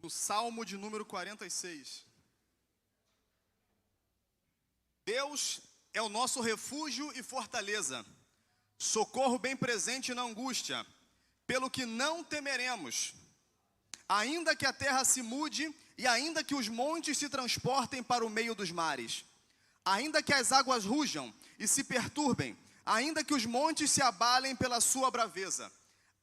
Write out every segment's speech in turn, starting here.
do Salmo de número 46. Deus é o nosso refúgio e fortaleza, socorro bem presente na angústia, pelo que não temeremos. Ainda que a terra se mude e ainda que os montes se transportem para o meio dos mares, ainda que as águas rujam e se perturbem, ainda que os montes se abalem pela sua braveza.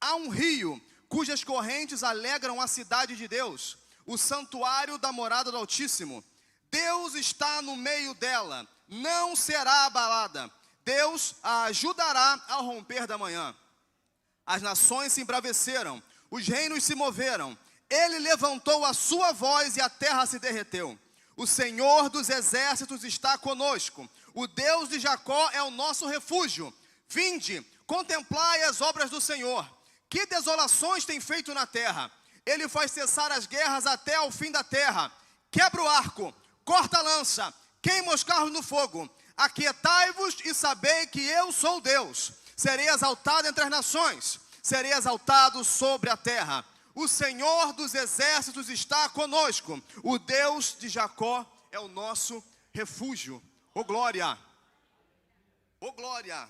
Há um rio cujas correntes alegram a cidade de Deus, o santuário da morada do Altíssimo. Deus está no meio dela, não será abalada. Deus a ajudará ao romper da manhã. As nações se embraveceram, os reinos se moveram. Ele levantou a sua voz e a terra se derreteu. O Senhor dos exércitos está conosco. O Deus de Jacó é o nosso refúgio. Vinde, contemplai as obras do Senhor. Que desolações tem feito na terra. Ele faz cessar as guerras até ao fim da terra. Quebra o arco, corta a lança, queima os carros no fogo. Aquietai-vos e sabei que eu sou Deus. Serei exaltado entre as nações, serei exaltado sobre a terra. O Senhor dos exércitos está conosco. O Deus de Jacó é o nosso refúgio. Ô glória! Ô glória!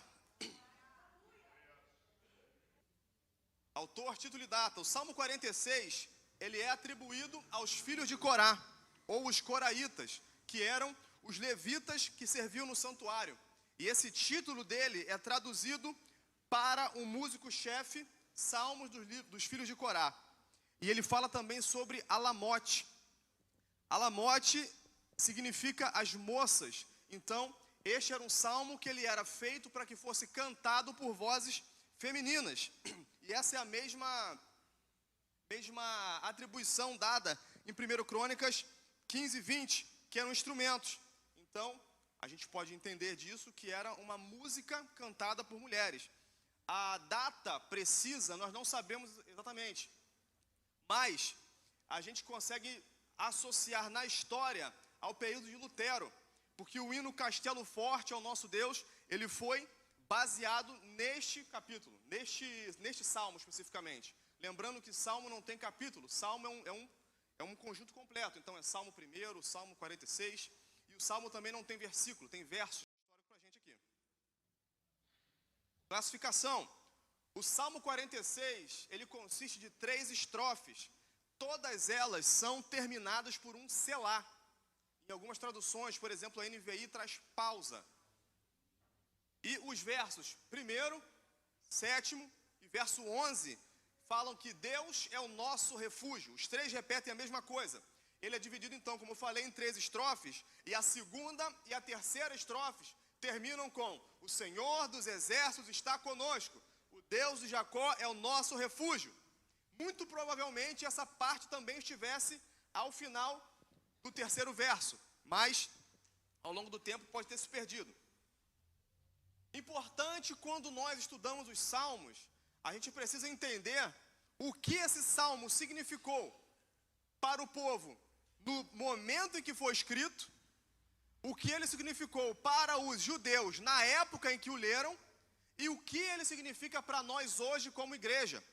Autor, título e data. O Salmo 46, ele é atribuído aos filhos de Corá, ou os coraitas, que eram os levitas que serviam no santuário. E esse título dele é traduzido para o músico-chefe Salmos dos filhos de Corá. E ele fala também sobre Alamote. Alamote significa as moças. Então, este era um salmo que ele era feito para que fosse cantado por vozes femininas. E essa é a mesma atribuição dada em 1 Crônicas 15, 20, que eram instrumentos. Então, a gente pode entender disso que era uma música cantada por mulheres. A data precisa, nós não sabemos exatamente, mas a gente consegue associar na história ao período de Lutero, porque o hino Castelo Forte ao Nosso Deus, ele foi baseado neste capítulo, neste salmo especificamente. Lembrando que salmo não tem capítulo, salmo é um conjunto completo. Então é salmo 1º, salmo 46, e o salmo também não tem versículo, tem versos histórico para a gente aqui. Classificação. O Salmo 46, ele consiste de 3 estrofes. Todas elas são terminadas por um selá. Em algumas traduções, por exemplo, a NVI traz pausa. E os versos 1º, 7º e verso 11 falam que Deus é o nosso refúgio. Os 3 repetem a mesma coisa. Ele é dividido então, como eu falei, em 3 estrofes. E a 2ª e a 3ª estrofes terminam com: o Senhor dos exércitos está conosco. O Deus de Jacó é o nosso refúgio. Muito provavelmente essa parte também estivesse ao final do 3º verso. Mas, ao longo do tempo, pode ter se perdido. Importante, quando nós estudamos os salmos, a gente precisa entender o que esse salmo significou para o povo no momento em que foi escrito, o que ele significou para os judeus na época em que o leram, e o que ele significa para nós hoje como igreja.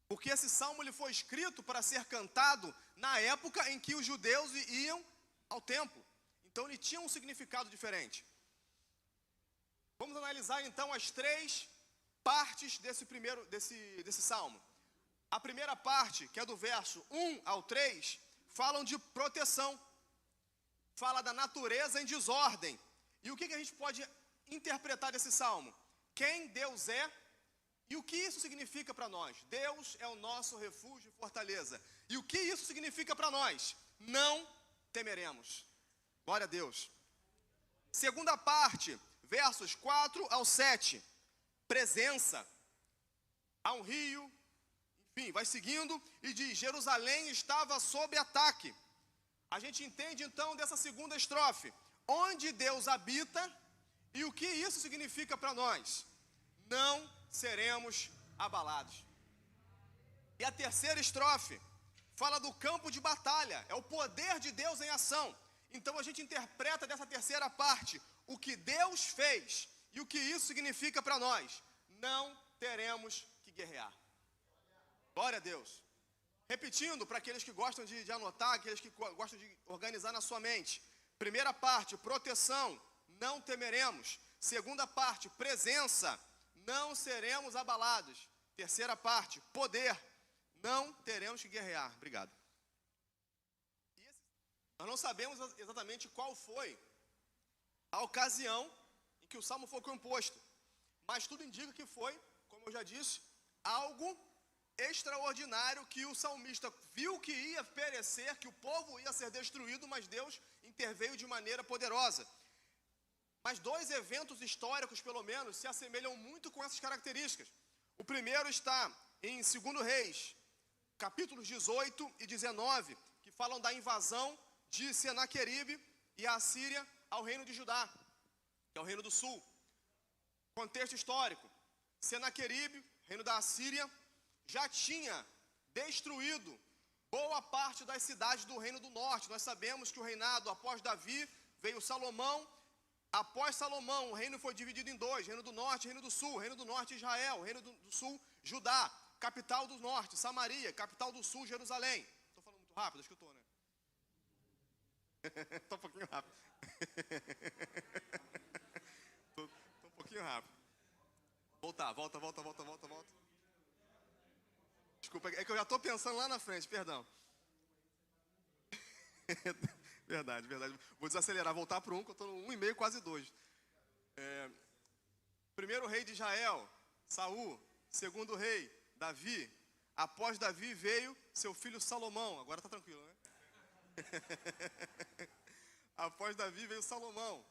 Porque esse salmo ele foi escrito para ser cantado na época em que os judeus iam ao templo. Então ele tinha um significado diferente. Vamos analisar então as 3 partes desse salmo. A primeira parte, que é do verso 1 ao 3, falam de proteção. Fala da natureza em desordem. E o que a gente pode interpretar desse salmo? Quem Deus é e o que isso significa para nós. Deus é o nosso refúgio e fortaleza. E o que isso significa para nós? Não temeremos. Glória a Deus. Segunda parte, versos 4 ao 7. Presença. Há um rio, enfim, vai seguindo e diz: Jerusalém estava sob ataque. A gente entende então dessa segunda estrofe, onde Deus habita e o que isso significa para nós. Não seremos abalados. E a terceira estrofe fala do campo de batalha, é o poder de Deus em ação. Então a gente interpreta dessa terceira parte o que Deus fez e o que isso significa para nós. Não teremos que guerrear. Glória a Deus. Repetindo, para aqueles que gostam de anotar, aqueles que gostam de organizar na sua mente. Primeira parte, proteção, não temeremos. Segunda parte, presença, não seremos abalados. Terceira parte, poder, não teremos que guerrear. Obrigado. Nós não sabemos exatamente qual foi a ocasião em que o salmo foi composto, mas tudo indica que foi, como eu já disse, algo extraordinário, que o salmista viu que ia perecer, que o povo ia ser destruído, mas Deus interveio de maneira poderosa. Mas dois eventos históricos, pelo menos, se assemelham muito com essas características. O primeiro está em 2 Reis, capítulos 18 e 19, que falam da invasão de Senaqueribe e a Assíria ao reino de Judá, que é o reino do sul. Contexto histórico: Senaqueribe, reino da Assíria, já tinha destruído boa parte das cidades do reino do norte. Nós sabemos que o reinado após Davi veio Salomão. Após Salomão, o reino foi dividido em dois: reino do norte e reino do sul. Reino do norte, Israel; reino do sul, Judá. Capital do norte, Samaria; capital do sul, Jerusalém. Estou falando muito rápido, acho que eu estou, né? Estou um pouquinho rápido. Estou um pouquinho rápido. Volta. Desculpa, é que eu já estou pensando lá na frente, perdão. Verdade. Vou desacelerar, voltar para 1, que eu estou no 1,5, quase 2. Primeiro rei de Israel, Saul. Segundo rei, Davi. Após Davi veio seu filho Salomão. Agora está tranquilo, né? Após Davi veio Salomão.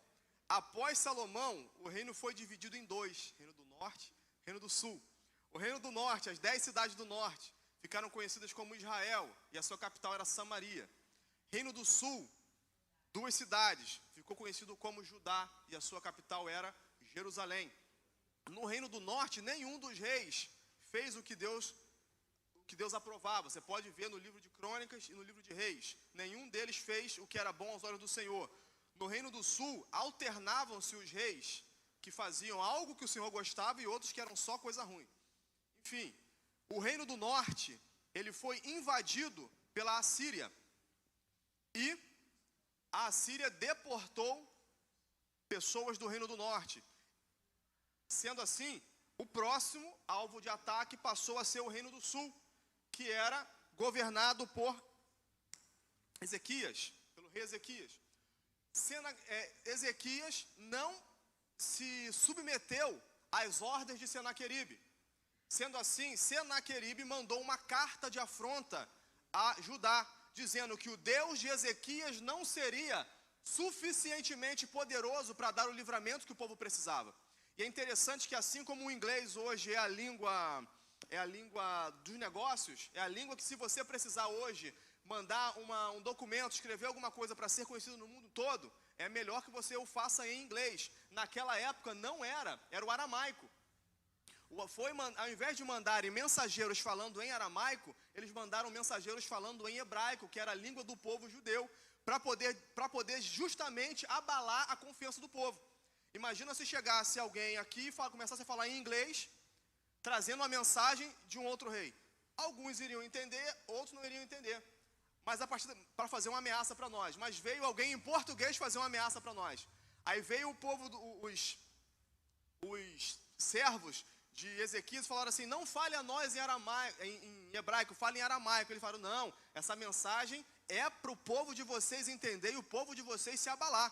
Após Salomão, o reino foi dividido em dois: reino do norte, reino do sul. O reino do norte, as 10 cidades do norte, ficaram conhecidas como Israel, e a sua capital era Samaria. Reino do sul, 2 cidades, ficou conhecido como Judá, e a sua capital era Jerusalém. No reino do norte, nenhum dos reis fez o que Deus aprovava. Você pode ver no livro de Crônicas e no livro de Reis. Nenhum deles fez o que era bom aos olhos do Senhor. No reino do sul, alternavam-se os reis que faziam algo que o Senhor gostava e outros que eram só coisa ruim. Enfim, o reino do norte, ele foi invadido pela Assíria. E a Assíria deportou pessoas do reino do norte. Sendo assim, o próximo alvo de ataque passou a ser o reino do sul, que era governado por Ezequias, pelo rei Ezequias. Ezequias não se submeteu às ordens de Senaqueribe. Sendo assim, Senaqueribe mandou uma carta de afronta a Judá, dizendo que o Deus de Ezequias não seria suficientemente poderoso para dar o livramento que o povo precisava. E é interessante que, assim como o inglês hoje é a língua dos negócios, é a língua que, se você precisar hoje mandar um documento, escrever alguma coisa para ser conhecido no mundo todo, é melhor que você o faça em inglês. Naquela época não era o aramaico. Ao invés de mandarem mensageiros falando em aramaico, eles mandaram mensageiros falando em hebraico, que era a língua do povo judeu, para poder justamente abalar a confiança do povo. Imagina se chegasse alguém aqui e começasse a falar em inglês, trazendo uma mensagem de um outro rei. Alguns iriam entender, outros não iriam entender. Mas para fazer uma ameaça para nós. Mas veio alguém em português fazer uma ameaça para nós. Aí veio o povo, os servos de Ezequias, falaram assim: não fale a nós em hebraico, fale em aramaico. Eles falaram: não, essa mensagem é para o povo de vocês entender e o povo de vocês se abalar.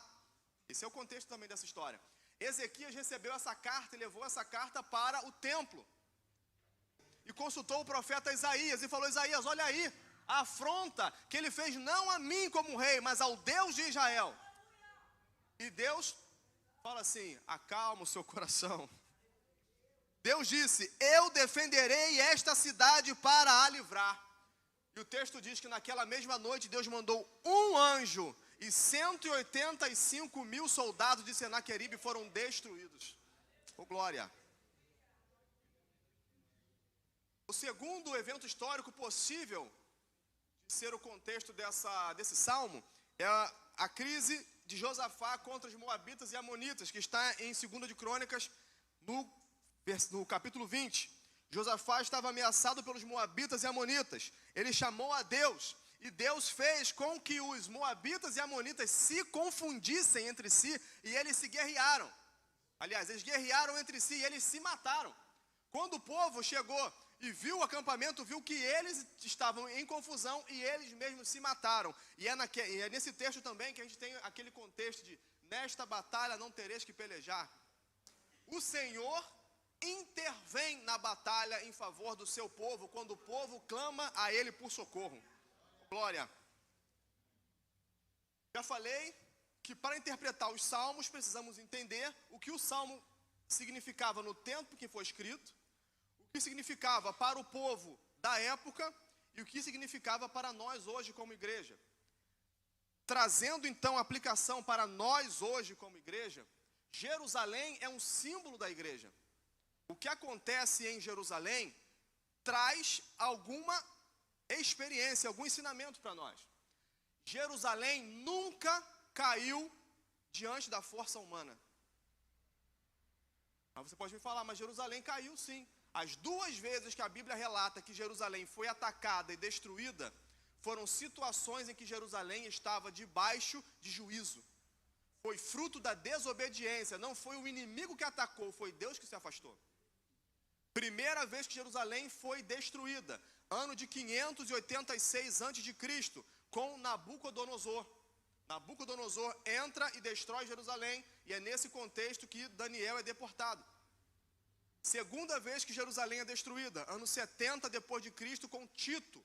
Esse é o contexto também dessa história. Ezequias recebeu essa carta e levou essa carta para o templo. E consultou o profeta Isaías e falou: Isaías, olha aí a afronta que ele fez não a mim como rei, mas ao Deus de Israel. E Deus fala assim: acalma o seu coração. Deus disse: eu defenderei esta cidade para a livrar. E o texto diz que naquela mesma noite Deus mandou um anjo e 185.000 soldados de Senaqueribe foram destruídos. Oh, glória! O segundo evento histórico possível de ser o contexto desse salmo é a crise de Josafá contra os moabitas e amonitas, que está em 2 de Crônicas, no capítulo 20. Josafá estava ameaçado pelos moabitas e amonitas. Ele chamou a Deus, e Deus fez com que os moabitas e amonitas se confundissem entre si, e eles se guerrearam. Aliás, eles guerrearam entre si e eles se mataram. Quando o povo chegou e viu o acampamento, viu que eles estavam em confusão e eles mesmos se mataram. E é nesse texto também que a gente tem aquele contexto de: nesta batalha não tereis que pelejar. O Senhor intervém na batalha em favor do seu povo, quando o povo clama a Ele por socorro. Glória. Já falei que para interpretar os salmos precisamos entender o que o salmo significava no tempo que foi escrito, o que significava para o povo da época e o que significava para nós hoje como igreja. Trazendo então a aplicação para nós hoje como igreja, Jerusalém é um símbolo da igreja. O que acontece em Jerusalém traz alguma experiência, algum ensinamento para nós. Jerusalém nunca caiu diante da força humana. Mas você pode me falar: mas Jerusalém caiu sim. As duas vezes que a Bíblia relata que Jerusalém foi atacada e destruída, foram situações em que Jerusalém estava debaixo de juízo. Foi fruto da desobediência, não foi o inimigo que atacou, foi Deus que se afastou. Primeira vez que Jerusalém foi destruída, ano de 586 a.C., com Nabucodonosor. Nabucodonosor entra e destrói Jerusalém, e é nesse contexto que Daniel é deportado. Segunda vez que Jerusalém é destruída, ano 70 depois de Cristo, com Tito.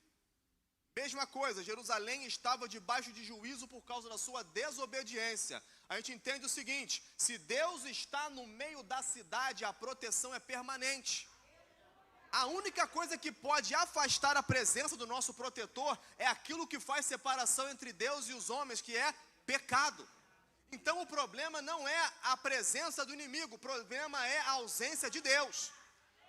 Mesma coisa, Jerusalém estava debaixo de juízo por causa da sua desobediência. A gente entende o seguinte: se Deus está no meio da cidade, a proteção é permanente. A única coisa que pode afastar a presença do nosso protetor é aquilo que faz separação entre Deus e os homens, que é pecado. Então o problema não é a presença do inimigo, o problema é a ausência de Deus.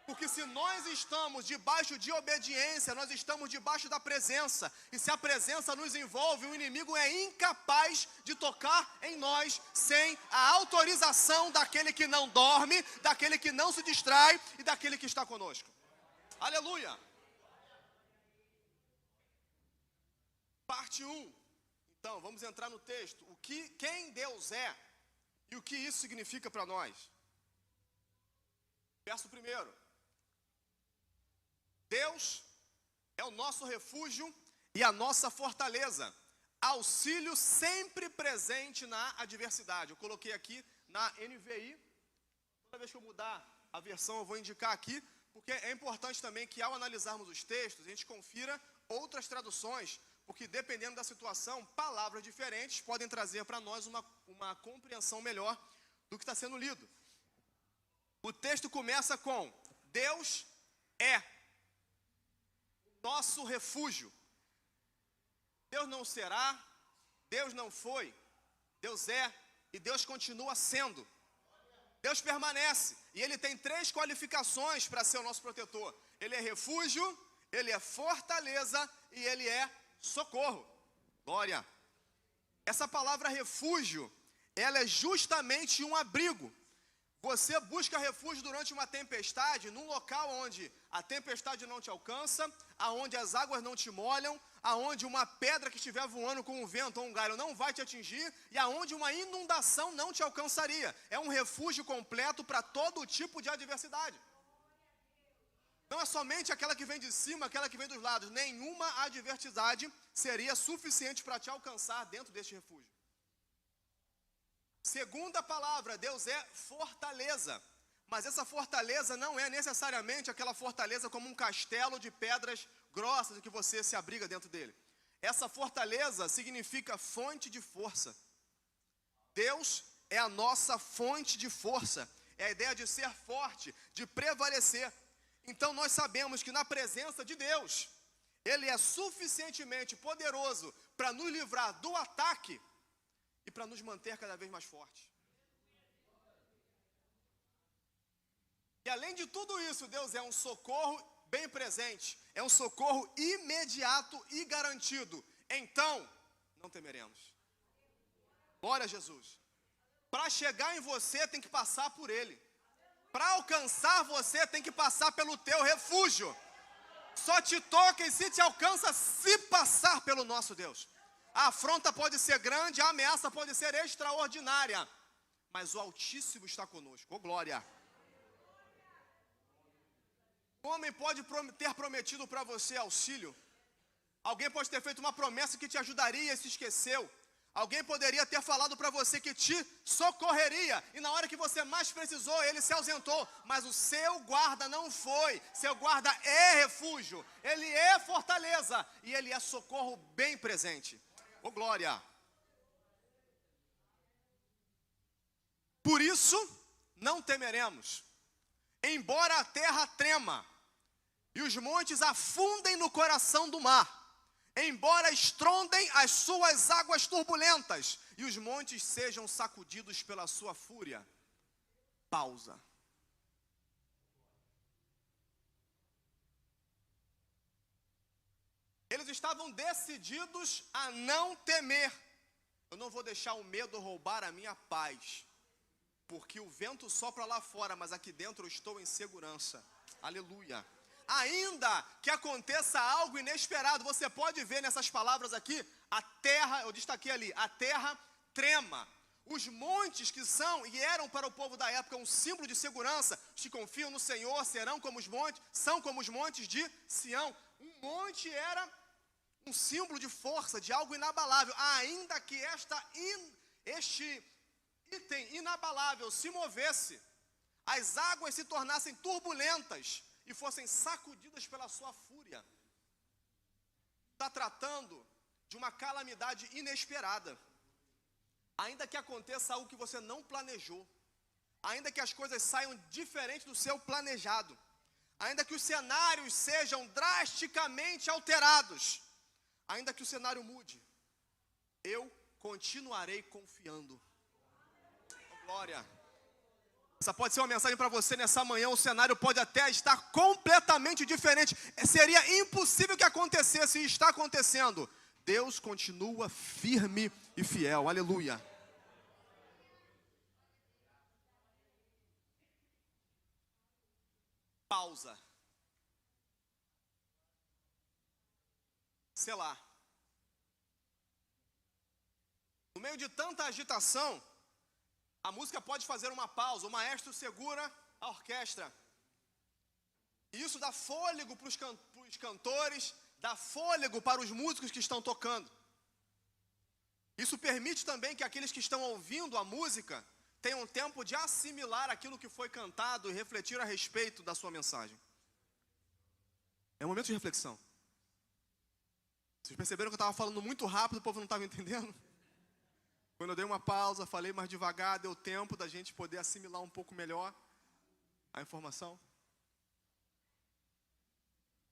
Porque se nós estamos debaixo de obediência, nós estamos debaixo da presença. E se a presença nos envolve, o inimigo é incapaz de tocar em nós sem a autorização daquele que não dorme, daquele que não se distrai e daquele que está conosco. Aleluia! Parte 1. Então, vamos entrar no texto. Quem Deus é e o que isso significa para nós. Verso 1. Deus é o nosso refúgio e a nossa fortaleza, auxílio sempre presente na adversidade. Eu coloquei aqui na NVI. Toda vez que eu mudar a versão eu vou indicar aqui, porque é importante também que ao analisarmos os textos, a gente confira outras traduções, porque dependendo da situação, palavras diferentes podem trazer para nós uma compreensão melhor do que está sendo lido. O texto começa com: Deus é nosso refúgio. Deus não será, Deus não foi, Deus é e Deus continua sendo. Deus permanece e Ele tem 3 qualificações para ser o nosso protetor. Ele é refúgio, Ele é fortaleza e Ele é socorro. Glória! Essa palavra refúgio, ela é justamente um abrigo. Você busca refúgio durante uma tempestade, num local onde a tempestade não te alcança, aonde as águas não te molham, aonde uma pedra que estiver voando com um vento ou um galho não vai te atingir, e aonde uma inundação não te alcançaria. É um refúgio completo para todo tipo de adversidade. Não é somente aquela que vem de cima, aquela que vem dos lados. Nenhuma adversidade seria suficiente para te alcançar dentro deste refúgio. Segunda palavra, Deus é fortaleza. Mas essa fortaleza não é necessariamente aquela fortaleza como um castelo de pedras grossas em que você se abriga dentro dele. Essa fortaleza significa fonte de força. Deus é a nossa fonte de força. É a ideia de ser forte, de prevalecer. Então nós sabemos que na presença de Deus, Ele é suficientemente poderoso para nos livrar do ataque e para nos manter cada vez mais fortes. E além de tudo isso, Deus é um socorro bem presente, é um socorro imediato e garantido. Então, não temeremos. Glória a Jesus. Para chegar em você, tem que passar por Ele. Para alcançar você, tem que passar pelo teu refúgio. Só te toca e se te alcança se passar pelo nosso Deus. A afronta pode ser grande, a ameaça pode ser extraordinária, mas o Altíssimo está conosco. Ô glória! O homem pode ter prometido para você auxílio. Alguém pode ter feito uma promessa que te ajudaria e se esqueceu. Alguém poderia ter falado para você que te socorreria, e na hora que você mais precisou, ele se ausentou. Mas o seu guarda não foi. Seu guarda é refúgio, ele é fortaleza, e ele é socorro bem presente. Ô glória! Por isso, não temeremos, embora a terra trema, e os montes afundem no coração do mar, embora estrondem as suas águas turbulentas, e os montes sejam sacudidos pela sua fúria. Pausa. Eles estavam decididos a não temer. Eu não vou deixar o medo roubar a minha paz, porque o vento sopra lá fora, mas aqui dentro eu estou em segurança. Aleluia. Ainda que aconteça algo inesperado, você pode ver nessas palavras aqui, a terra, eu destaquei ali, a terra trema. Os montes que são e eram para o povo da época um símbolo de segurança, os que confiam no Senhor serão como os montes, são como os montes de Sião. Um monte era um símbolo de força, de algo inabalável, ainda que este item inabalável se movesse, as águas se tornassem turbulentas e fossem sacudidas pela sua fúria. Está tratando de uma calamidade inesperada. Ainda que aconteça algo que você não planejou, ainda que as coisas saiam diferente do seu planejado, ainda que os cenários sejam drasticamente alterados, ainda que o cenário mude, eu continuarei confiando. Oh, glória! Essa pode ser uma mensagem para você nessa manhã. O cenário pode até estar completamente diferente. Seria impossível que acontecesse e está acontecendo. Deus continua firme e fiel. Aleluia. Pausa. Selah. No meio de tanta agitação, a música pode fazer uma pausa, o maestro segura a orquestra. E isso dá fôlego para os cantores, dá fôlego para os músicos que estão tocando. Isso permite também que aqueles que estão ouvindo a música tenham tempo de assimilar aquilo que foi cantado e refletir a respeito da sua mensagem. É um momento de reflexão. Vocês perceberam que eu estava falando muito rápido, o povo não estava entendendo? Quando eu dei uma pausa, falei mais devagar, deu tempo da gente poder assimilar um pouco melhor a informação.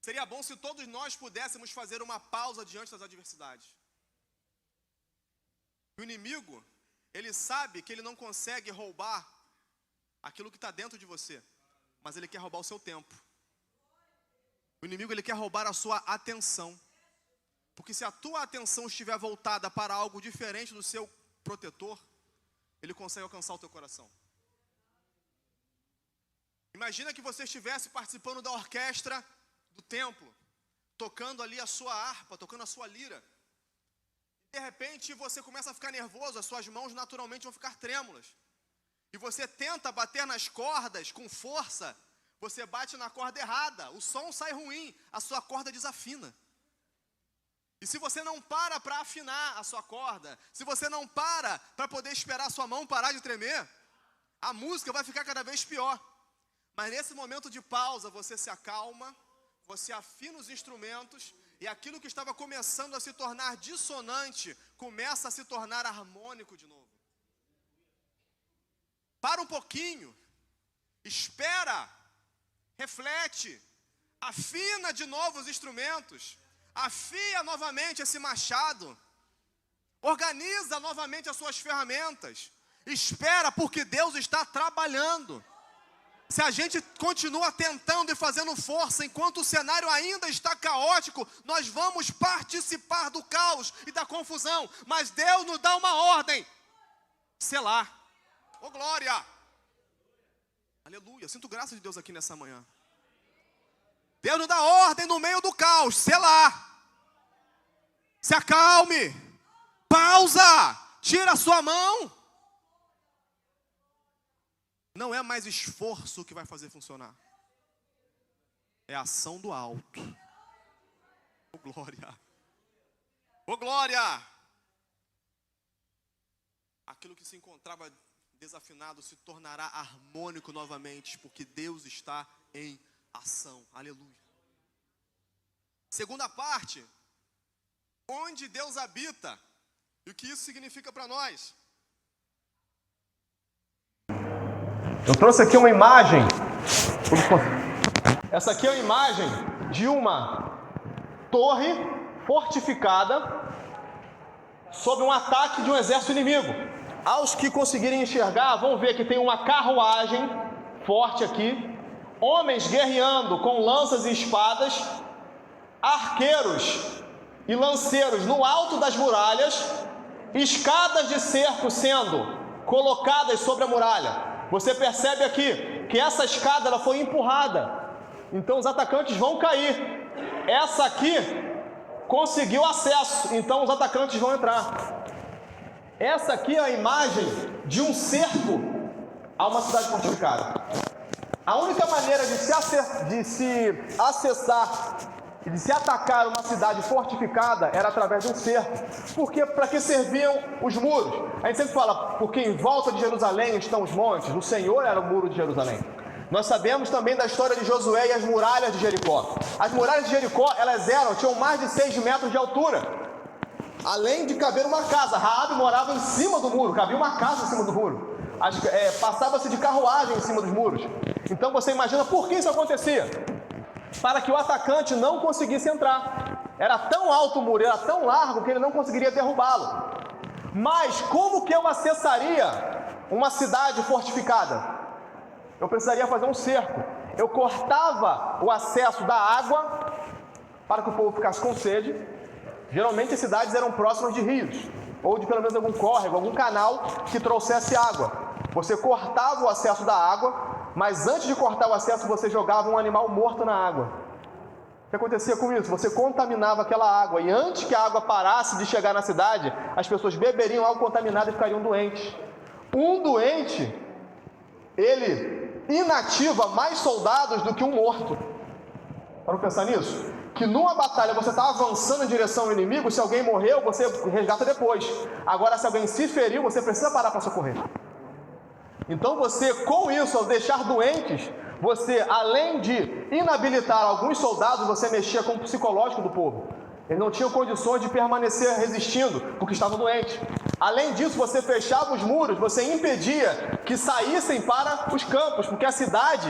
Seria bom se todos nós pudéssemos fazer uma pausa diante das adversidades. O inimigo, ele sabe que ele não consegue roubar aquilo que está dentro de você, mas ele quer roubar o seu tempo. O inimigo, ele quer roubar a sua atenção. Porque se a tua atenção estiver voltada para algo diferente do seu protetor, ele consegue alcançar o teu coração. Imagina que você estivesse participando da orquestra do templo, tocando ali a sua harpa, tocando a sua lira. De repente você começa a ficar nervoso, as suas mãos naturalmente vão ficar trêmulas. E você tenta bater nas cordas com força, você bate na corda errada, o som sai ruim, a sua corda desafina. E se você não para afinar a sua corda, se você não para poder esperar a sua mão parar de tremer, a música vai ficar cada vez pior. Mas nesse momento de pausa, você se acalma, você afina os instrumentos, e aquilo que estava começando a se tornar dissonante, começa a se tornar harmônico de novo. Para um pouquinho, espera, reflete, afina de novo os instrumentos, afia novamente esse machado, organiza novamente as suas ferramentas, espera, porque Deus está trabalhando. Se a gente continua tentando e fazendo força, enquanto o cenário ainda está caótico, nós vamos participar do caos e da confusão, mas Deus nos dá uma ordem: selar. Ô glória! Aleluia, eu sinto graça de Deus aqui nessa manhã. Deus nos dá ordem no meio do caos, Selá. Se acalme, pausa, tira a sua mão. Não é mais esforço que vai fazer funcionar. É a ação do alto. Oh glória, oh glória. Aquilo que se encontrava desafinado se tornará harmônico novamente, porque Deus está em ação. Aleluia. Segunda parte, onde Deus habita e o que isso significa para nós. Eu trouxe aqui uma imagem. Essa aqui é uma imagem de uma torre fortificada sob um ataque de um exército inimigo. Aos que conseguirem enxergar, vão ver que tem uma carruagem forte aqui, homens guerreando com lanças e espadas, arqueiros e lanceiros no alto das muralhas, escadas de cerco sendo colocadas sobre a muralha. Você percebe aqui que essa escada ela foi empurrada, então os atacantes vão cair. Essa aqui conseguiu acesso, então os atacantes vão entrar. Essa aqui é a imagem de um cerco a uma cidade fortificada. A única maneira de se acessar e de se atacar uma cidade fortificada era através de um cerco. Porque para que serviam os muros? A gente sempre fala, porque em volta de Jerusalém estão os montes, o Senhor era o muro de Jerusalém. Nós sabemos também da história de Josué e as muralhas de Jericó. As muralhas de Jericó, tinham mais de 6 metros de altura. Além de caber uma casa, Raabe morava em cima do muro, cabia uma casa em cima do muro. Passava-se de carruagem em cima dos muros. Então você imagina por que isso acontecia? Para que o atacante não conseguisse entrar. Era tão alto o muro, era tão largo que ele não conseguiria derrubá-lo. Mas como que eu acessaria uma cidade fortificada? Eu precisaria fazer um cerco. Eu cortava o acesso da água para que o povo ficasse com sede. Geralmente as cidades eram próximas de rios, ou de pelo menos algum córrego, algum canal que trouxesse água. Você cortava o acesso da água, mas antes de cortar o acesso você jogava um animal morto na água. O que acontecia com isso? Você contaminava aquela água, e antes que a água parasse de chegar na cidade, as pessoas beberiam algo contaminado e ficariam doentes. Um doente, ele inativa mais soldados do que um morto. Para pensar nisso? Que numa batalha você está avançando em direção ao inimigo, se alguém morreu, você resgata depois. Agora, se alguém se feriu, você precisa parar para socorrer. Então você, com isso, ao deixar doentes, você, além de inabilitar alguns soldados, você mexia com o psicológico do povo. Eles não tinham condições de permanecer resistindo, porque estavam doentes. Além disso, você fechava os muros, você impedia que saíssem para os campos, porque a cidade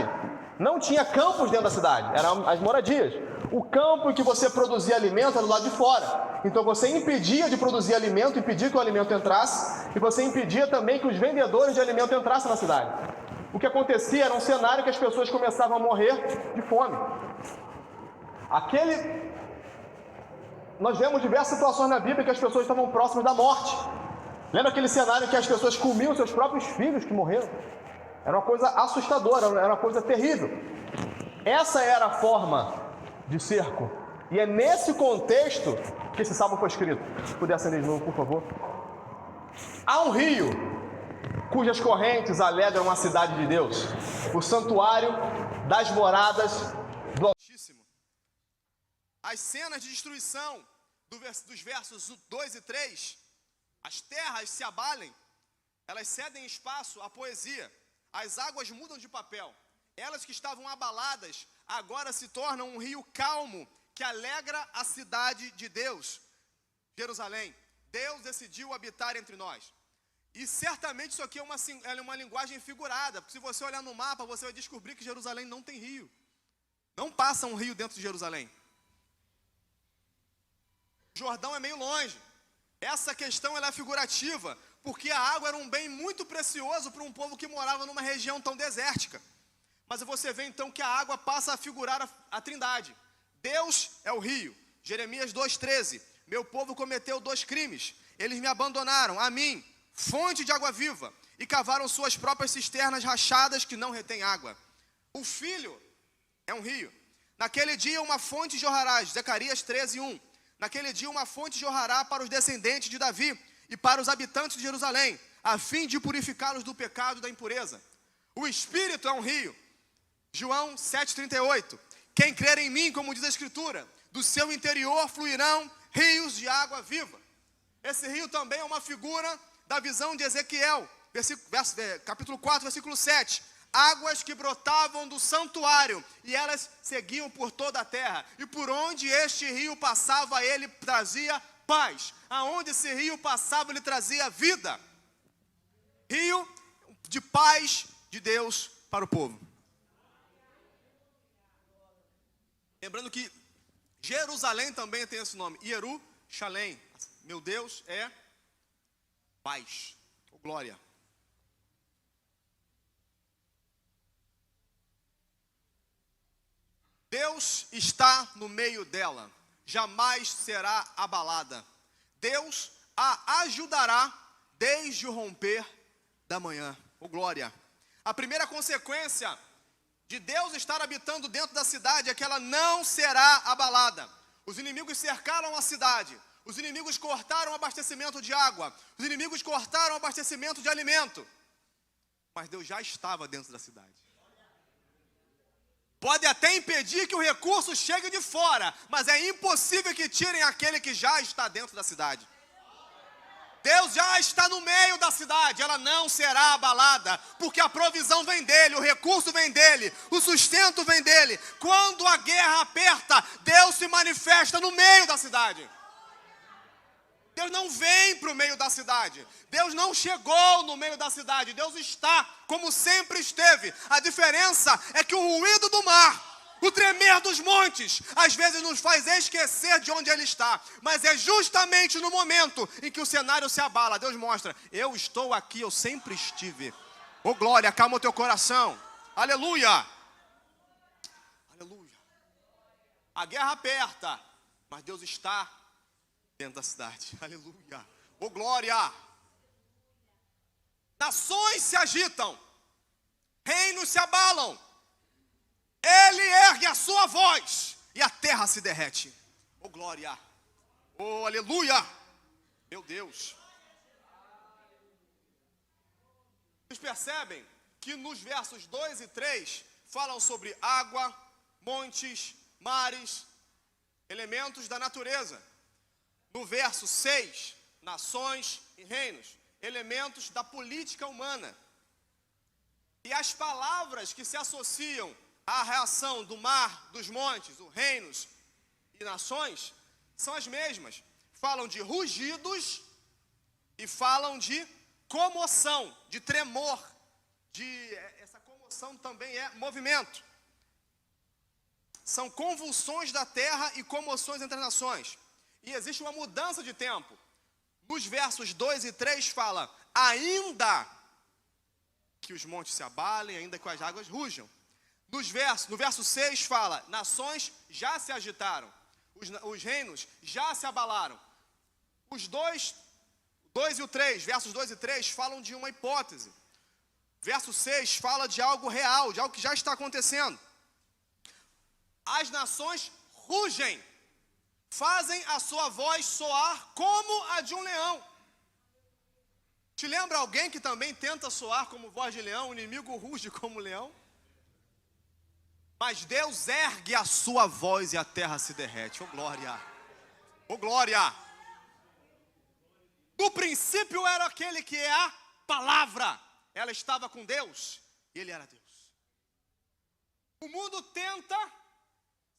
não tinha campos dentro da cidade, eram as moradias. O campo em que você produzia alimento era do lado de fora. Então você impedia de produzir alimento, impedia que o alimento entrasse, e você impedia também que os vendedores de alimento entrassem na cidade. O que acontecia era um cenário que as pessoas começavam a morrer de fome. Nós vemos diversas situações na Bíblia que as pessoas estavam próximas da morte. Lembra aquele cenário em que as pessoas comiam seus próprios filhos que morreram? Era uma coisa assustadora, era uma coisa terrível. Essa era a forma de cerco. E é nesse contexto que esse salmo foi escrito. Se puder acender de novo, por favor. Há um rio cujas correntes alegram a cidade de Deus, o santuário das moradas do Altíssimo. As cenas de destruição dos versos 2 e 3, as terras se abalem, elas cedem espaço à poesia, as águas mudam de papel. Elas que estavam abaladas, agora se tornam um rio calmo, que alegra a cidade de Deus, Jerusalém. Deus decidiu habitar entre nós. E certamente isso aqui é uma linguagem figurada, porque se você olhar no mapa, você vai descobrir que Jerusalém não tem rio. Não passa um rio dentro de Jerusalém. O Jordão é meio longe. Essa questão ela é figurativa, porque a água era um bem muito precioso para um povo que morava numa região tão desértica. Mas você vê então que a água passa a figurar a Trindade. Deus é o rio. Jeremias 2,13. Meu povo cometeu 2 crimes. Eles me abandonaram, a mim, fonte de água viva, e cavaram suas próprias cisternas rachadas que não retêm água. O filho é um rio. Naquele dia uma fonte jorrará, Zacarias 13:1. Naquele dia uma fonte jorrará para os descendentes de Davi e para os habitantes de Jerusalém, a fim de purificá-los do pecado e da impureza. O Espírito é um rio. João 7:38. Quem crer em mim, como diz a Escritura, do seu interior fluirão rios de água viva. Esse rio também é uma figura da visão de Ezequiel, capítulo 4, versículo 7. Águas que brotavam do santuário, e elas seguiam por toda a terra. E por onde este rio passava, ele trazia paz. Aonde esse rio passava, ele trazia vida. Rio de paz de Deus para o povo. Lembrando que Jerusalém também tem esse nome, Jerusalém. Meu Deus é paz, ou glória. Deus está no meio dela, jamais será abalada. Deus a ajudará desde o romper da manhã, ou glória. A primeira consequência de Deus estar habitando dentro da cidade é que ela não será abalada. Os inimigos cercaram a cidade, os inimigos cortaram o abastecimento de água, os inimigos cortaram o abastecimento de alimento, mas Deus já estava dentro da cidade. Pode até impedir que o recurso chegue de fora, mas é impossível que tirem aquele que já está dentro da cidade. Deus já está no meio da cidade, ela não será abalada, porque a provisão vem dele, o recurso vem dele, o sustento vem dele. Quando a guerra aperta, Deus se manifesta no meio da cidade. Deus não vem para o meio da cidade, Deus não chegou no meio da cidade, Deus está como sempre esteve. A diferença é que o ruído do mar, o tremer dos montes, às vezes nos faz esquecer de onde Ele está. Mas é justamente no momento em que o cenário se abala, Deus mostra: eu estou aqui, eu sempre estive. Oh glória, acalma o teu coração. Aleluia. Aleluia. A guerra aperta, mas Deus está dentro da cidade. Aleluia. Oh glória. Nações se agitam, reinos se abalam. Ele ergue a sua voz e a terra se derrete. Oh glória. Oh aleluia. Meu Deus. Vocês percebem que nos versos 2 e 3 falam sobre água, montes, mares, elementos da natureza. No verso 6, nações e reinos, elementos da política humana. E as palavras que se associam à reação do mar, dos montes, os reinos e nações, são as mesmas. Falam de rugidos e falam de comoção, de tremor. Essa comoção também é movimento. São convulsões da terra e comoções entre as nações. E existe uma mudança de tempo. Nos versos 2 e 3 fala: ainda que os montes se abalem, ainda que as águas rujam. No verso 6 fala: nações já se agitaram, os reinos já se abalaram. Os versos 2 e 3 falam de uma hipótese. Verso 6 fala de algo real, de algo que já está acontecendo. As nações rugem, fazem a sua voz soar como a de um leão. Te lembra alguém que também tenta soar como voz de leão? O inimigo ruge como leão. Mas Deus ergue a sua voz e a terra se derrete. Oh glória! Oh glória! No princípio era aquele que é a palavra. Ela estava com Deus e Ele era Deus. O mundo tenta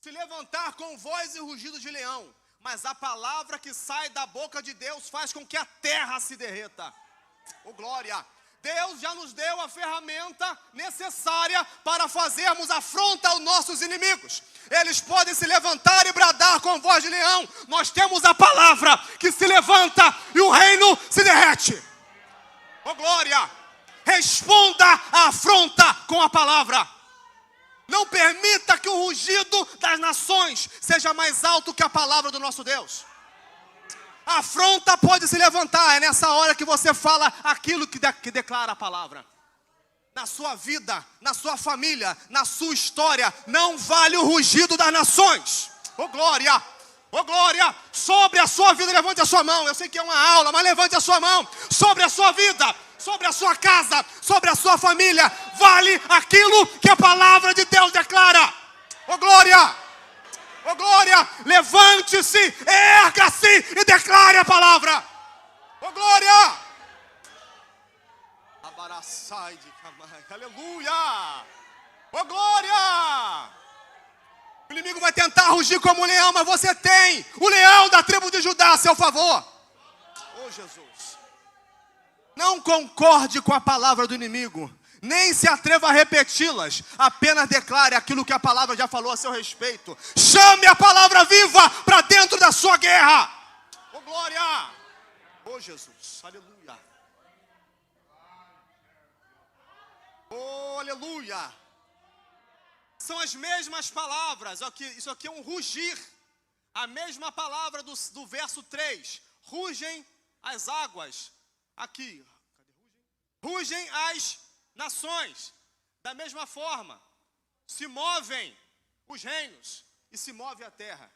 se levantar com voz e rugido de leão, mas a palavra que sai da boca de Deus faz com que a terra se derreta. Oh glória! Deus já nos deu a ferramenta necessária para fazermos afronta aos nossos inimigos. Eles podem se levantar e bradar com voz de leão. Nós temos a palavra que se levanta e o reino se derrete. Oh glória! Responda à afronta com a palavra. Não permita que o rugido das nações seja mais alto que a palavra do nosso Deus. A afronta pode se levantar. É nessa hora que você fala aquilo que declara a palavra. Na sua vida, na sua família, na sua história, não vale o rugido das nações. Ô glória! Ô glória! Sobre a sua vida, levante a sua mão. Eu sei que é uma aula, mas levante a sua mão. Sobre a sua vida, sobre a sua casa, sobre a sua família, vale aquilo que a palavra de Deus declara. Ô glória! Ô glória! Levante-se, erga-se e declare a palavra. Ô glória! Aleluia! Ô glória! O inimigo vai tentar rugir como um leão, mas você tem o leão da tribo de Judá a seu favor. Ô Jesus! Não concorde com a palavra do inimigo, nem se atreva a repeti-las. Apenas declare aquilo que a palavra já falou a seu respeito. Chame a palavra viva para dentro da sua guerra. Ô glória! Ô Jesus! Aleluia! Oh, aleluia! São as mesmas palavras. Isso aqui é um rugir. A mesma palavra do verso 3. Rugem as águas. Aqui. Rugem as nações. Da mesma forma. Se movem os reinos. E se move a terra.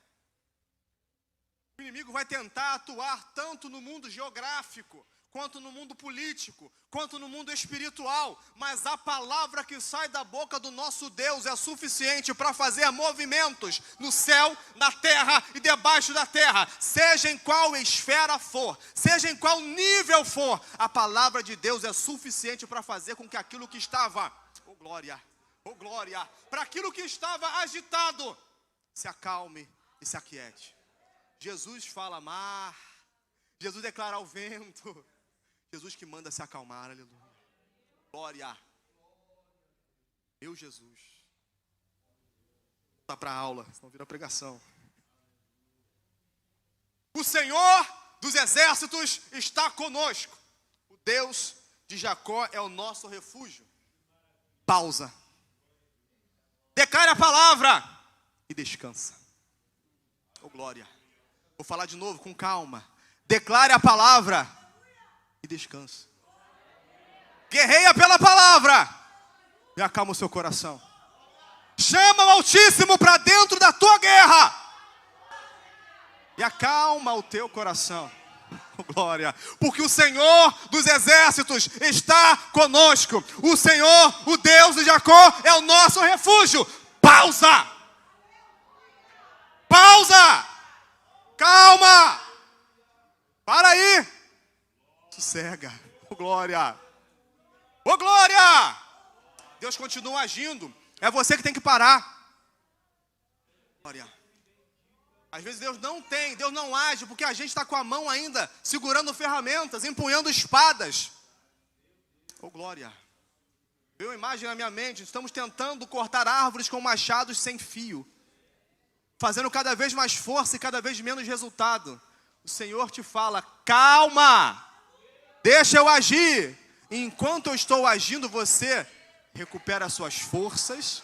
O inimigo vai tentar atuar tanto no mundo geográfico, quanto no mundo político, quanto no mundo espiritual. Mas a palavra que sai da boca do nosso Deus é suficiente para fazer movimentos no céu, na terra e debaixo da terra. Seja em qual esfera for, seja em qual nível for, a palavra de Deus é suficiente para fazer com que aquilo que estava, oh glória, para aquilo que estava agitado, se acalme e se aquiete. Jesus fala mar, Jesus declara ao vento, Jesus que manda se acalmar, aleluia. Glória. Meu Jesus. Tá para a aula, senão vira pregação. O Senhor dos exércitos está conosco. O Deus de Jacó é o nosso refúgio. Pausa. Declare a palavra e descansa. Oh glória. Vou falar de novo com calma. Declare a palavra e descansa. Guerreia pela palavra e acalma o seu coração. Chama o Altíssimo para dentro da tua guerra e acalma o teu coração. Oh, glória. Porque o Senhor dos exércitos está conosco. O Senhor, o Deus de Jacó, é o nosso refúgio. Pausa. Pausa. Calma. Para aí. Sossega. Oh, glória. Oh, glória. Deus continua agindo. É você que tem que parar. Glória. Às vezes Deus não age, porque a gente está com a mão ainda, segurando ferramentas, empunhando espadas. Oh, glória. Veio uma imagem na minha mente, estamos tentando cortar árvores com machados sem fio, fazendo cada vez mais força e cada vez menos resultado. O Senhor te fala, calma, deixa eu agir. E enquanto eu estou agindo, você recupera suas forças,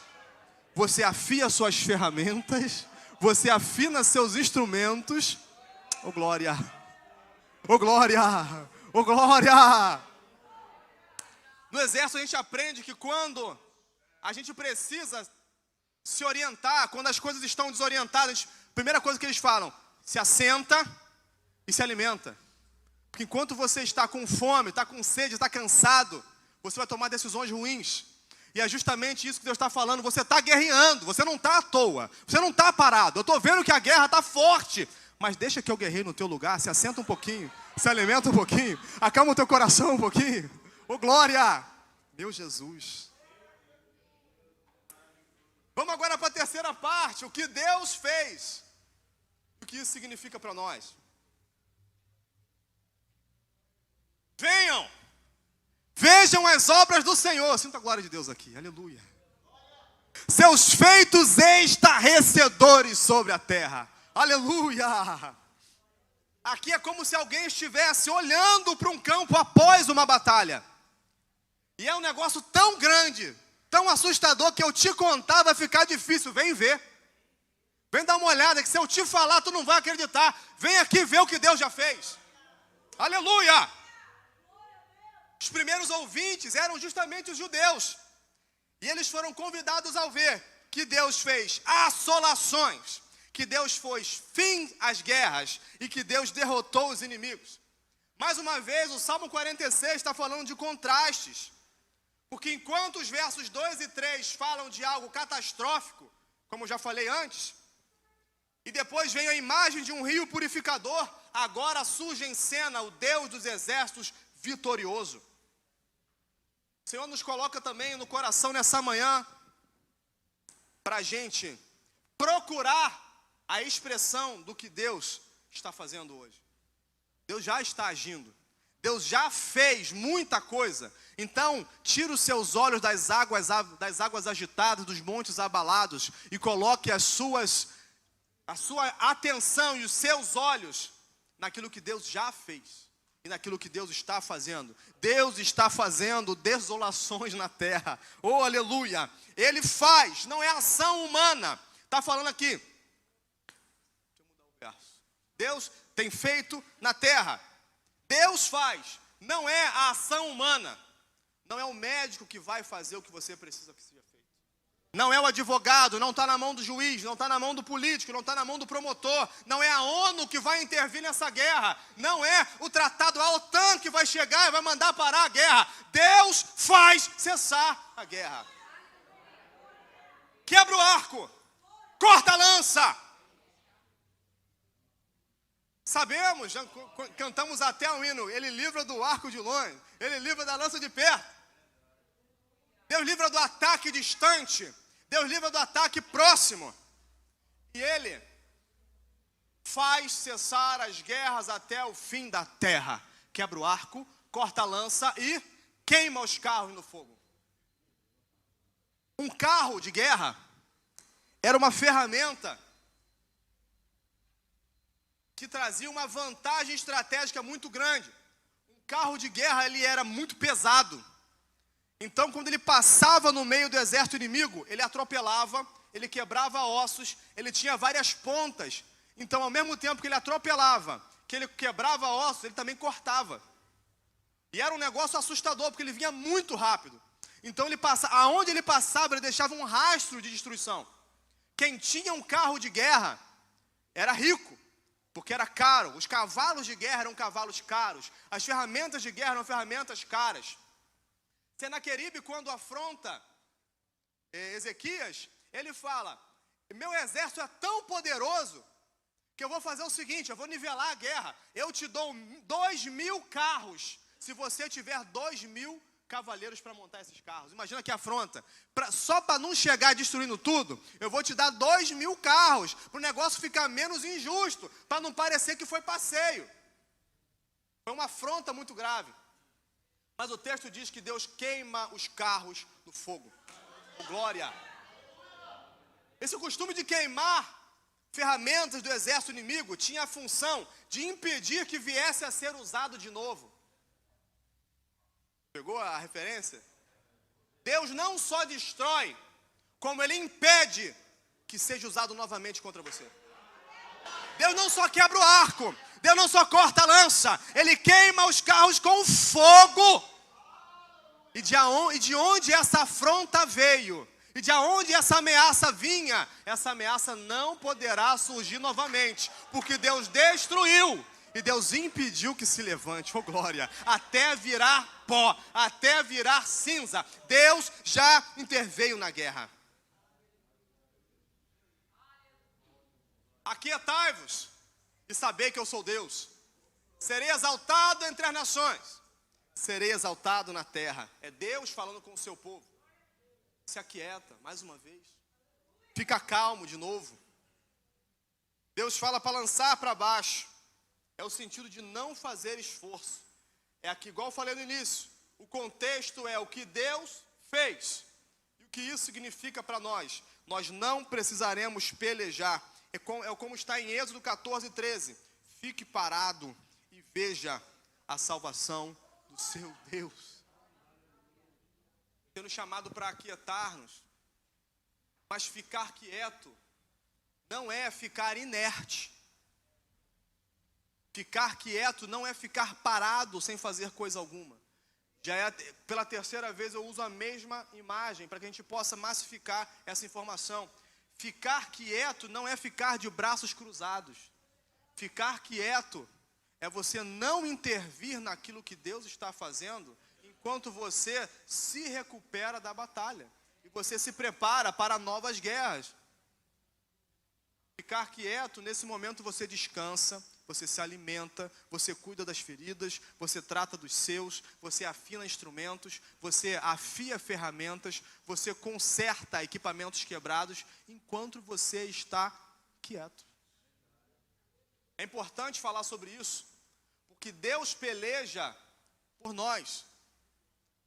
você afia suas ferramentas, você afina seus instrumentos. Oh glória, oh glória, oh glória. No exército a gente aprende que quando a gente precisa se orientar, quando as coisas estão desorientadas, a primeira coisa que eles falam, se assenta e se alimenta. Porque enquanto você está com fome, está com sede, está cansado, você vai tomar decisões ruins. E é justamente isso que Deus está falando. Você está guerreando, você não está à toa, você não está parado. Eu estou vendo que a guerra está forte, mas deixa que eu guerreie no teu lugar. Se assenta um pouquinho, se alimenta um pouquinho, acalma o teu coração um pouquinho. Oh glória, meu Jesus. Vamos agora para a terceira parte, o que Deus fez, o que isso significa para nós. Venham, vejam as obras do Senhor. Sinta a glória de Deus aqui, aleluia. Seus feitos estarrecedores sobre a terra, aleluia. Aqui é como se alguém estivesse olhando para um campo após uma batalha. E é um negócio tão grande, tão assustador, que eu te contar vai ficar difícil. Vem ver. Vem dar uma olhada, que se eu te falar, tu não vai acreditar. Vem aqui ver o que Deus já fez. Aleluia! Os primeiros ouvintes eram justamente os judeus. E eles foram convidados ao ver que Deus fez assolações, que Deus pôs fim às guerras e que Deus derrotou os inimigos. Mais uma vez, o Salmo 46 está falando de contrastes. Porque enquanto os versos 2 e 3 falam de algo catastrófico, como eu já falei antes, e depois vem a imagem de um rio purificador, agora surge em cena o Deus dos exércitos vitorioso. O Senhor nos coloca também no coração nessa manhã, para a gente procurar a expressão do que Deus está fazendo hoje. Deus já está agindo. Deus já fez muita coisa. Então, tira os seus olhos das águas agitadas, dos montes abalados, e coloque a sua atenção e os seus olhos naquilo que Deus já fez e naquilo que Deus está fazendo. Deus está fazendo desolações na terra. Oh, aleluia! Ele faz, não é ação humana. Está falando aqui. Deixa eu mudar o verso. Deus tem feito na terra. Deus faz, não é a ação humana. Não é o médico que vai fazer o que você precisa que seja feito. Não é o advogado, não está na mão do juiz, não está na mão do político, não está na mão do promotor. Não é a ONU que vai intervir nessa guerra. Não é o tratado, a OTAN que vai chegar e vai mandar parar a guerra. Deus faz cessar a guerra. Quebra o arco, corta a lança. Sabemos, já cantamos até um hino, ele livra do arco de longe, ele livra da lança de perto. Deus livra do ataque distante, Deus livra do ataque próximo. E ele faz cessar as guerras até o fim da terra. Quebra o arco, corta a lança e queima os carros no fogo. Um carro de guerra era uma ferramenta que trazia uma vantagem estratégica muito grande. Um carro de guerra, ele era muito pesado. Então, quando ele passava no meio do exército inimigo, ele atropelava, ele quebrava ossos, ele tinha várias pontas. Então, ao mesmo tempo que ele atropelava, que ele quebrava ossos, ele também cortava. E era um negócio assustador, porque ele vinha muito rápido. Então, aonde ele passava, ele deixava um rastro de destruição. Quem tinha um carro de guerra era rico, porque era caro. Os cavalos de guerra eram cavalos caros. As ferramentas de guerra eram ferramentas caras. Senaqueribe, quando afronta Ezequias, ele fala: meu exército é tão poderoso que eu vou fazer o seguinte, eu vou nivelar a guerra. Eu te dou 2.000 carros, se você tiver 2.000 cavaleiros para montar esses carros. Imagina que afronta. Só para não chegar destruindo tudo, eu vou te dar 2.000 carros, para o negócio ficar menos injusto, para não parecer que foi passeio. Foi uma afronta muito grave. Mas o texto diz que Deus queima os carros no fogo. Oh, glória! Esse costume de queimar ferramentas do exército inimigo tinha a função de impedir que viesse a ser usado de novo. Pegou a referência? Deus não só destrói, como Ele impede que seja usado novamente contra você. Deus não só quebra o arco, Deus não só corta a lança, Ele queima os carros com fogo. E de onde essa afronta veio, e de onde essa ameaça vinha, essa ameaça não poderá surgir novamente, porque Deus destruiu, e Deus impediu que se levante, oh glória, até virar pó, até virar cinza. Deus já interveio na guerra. Aquietai-vos e sabei que eu sou Deus. Serei exaltado entre as nações, serei exaltado na terra. É Deus falando com o seu povo. Se aquieta, mais uma vez. Fica calmo de novo. Deus fala para lançar para baixo. É o sentido de não fazer esforço. É aqui, igual eu falei no início, o contexto é o que Deus fez. E o que isso significa para nós? Nós não precisaremos pelejar. É como está em Êxodo 14:13. Fique parado e veja a salvação do seu Deus. Sendo chamado para aquietar-nos. Mas ficar quieto não é ficar inerte. Ficar quieto não é ficar parado sem fazer coisa alguma. Já é, pela terceira vez eu uso a mesma imagem para que a gente possa massificar essa informação. Ficar quieto não é ficar de braços cruzados. Ficar quieto é você não intervir naquilo que Deus está fazendo, enquanto você se recupera da batalha. E você se prepara para novas guerras. Ficar quieto, nesse momento você descansa, você se alimenta, você cuida das feridas, você trata dos seus, você afina instrumentos, você afia ferramentas, você conserta equipamentos quebrados, enquanto você está quieto. É importante falar sobre isso, porque Deus peleja por nós,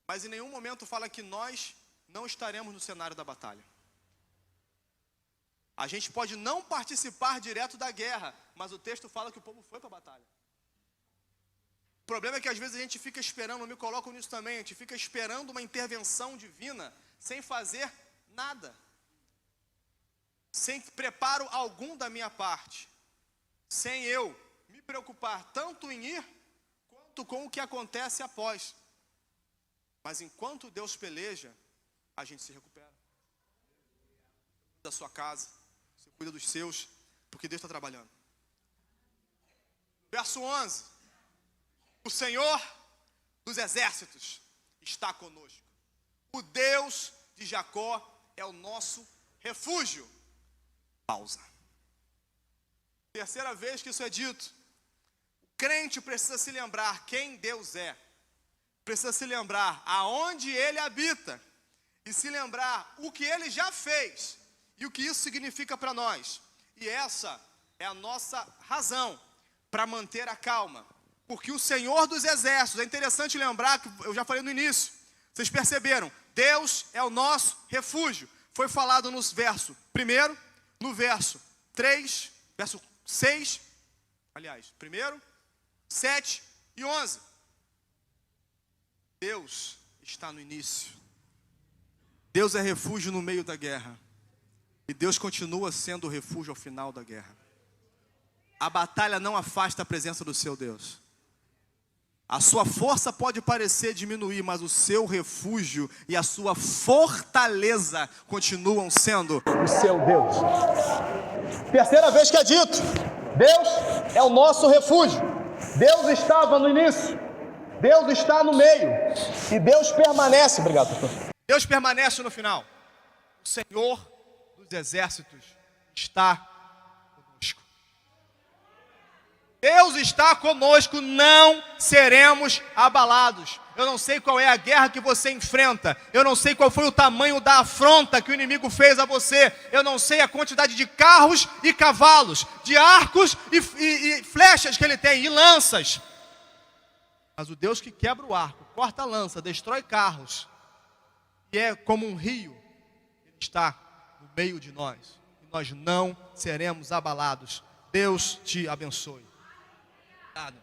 mas em nenhum momento fala que nós não estaremos no cenário da batalha. A gente pode não participar direto da guerra, mas o texto fala que o povo foi para a batalha. O problema é que às vezes a gente fica esperando, eu me coloco nisso também, a gente fica esperando uma intervenção divina, sem fazer nada. Sem preparo algum da minha parte. Sem eu me preocupar tanto em ir, quanto com o que acontece após. Mas enquanto Deus peleja, a gente se recupera. Da sua casa, você cuida dos seus, porque Deus está trabalhando. Verso 11. O Senhor dos exércitos está conosco. O Deus de Jacó é o nosso refúgio. Pausa. Terceira vez que isso é dito. O crente precisa se lembrar quem Deus é. Precisa se lembrar aonde Ele habita. E se lembrar o que Ele já fez. E o que isso significa para nós. E essa é a nossa razão para manter a calma. Porque o Senhor dos exércitos, é interessante lembrar que eu já falei no início. Vocês perceberam? Deus é o nosso refúgio. Foi falado no verso 1, no verso 3, verso 6, aliás, 1, 7 e 11. Deus está no início. Deus é refúgio no meio da guerra. E Deus continua sendo o refúgio ao final da guerra. A batalha não afasta a presença do seu Deus. A sua força pode parecer diminuir, mas o seu refúgio e a sua fortaleza continuam sendo o seu Deus. Terceira vez que é dito, Deus é o nosso refúgio. Deus estava no início, Deus está no meio e Deus permanece. Obrigado, pastor. Deus permanece no final. O Senhor dos exércitos está conosco. Deus está conosco, não seremos abalados. Eu não sei qual é a guerra que você enfrenta. Eu não sei qual foi o tamanho da afronta que o inimigo fez a você. Eu não sei a quantidade de carros e cavalos, de arcos e flechas que ele tem, e lanças. Mas o Deus que quebra o arco, corta a lança, destrói carros, e é como um rio, Ele está no meio de nós. E nós não seremos abalados. Deus te abençoe. Obrigado.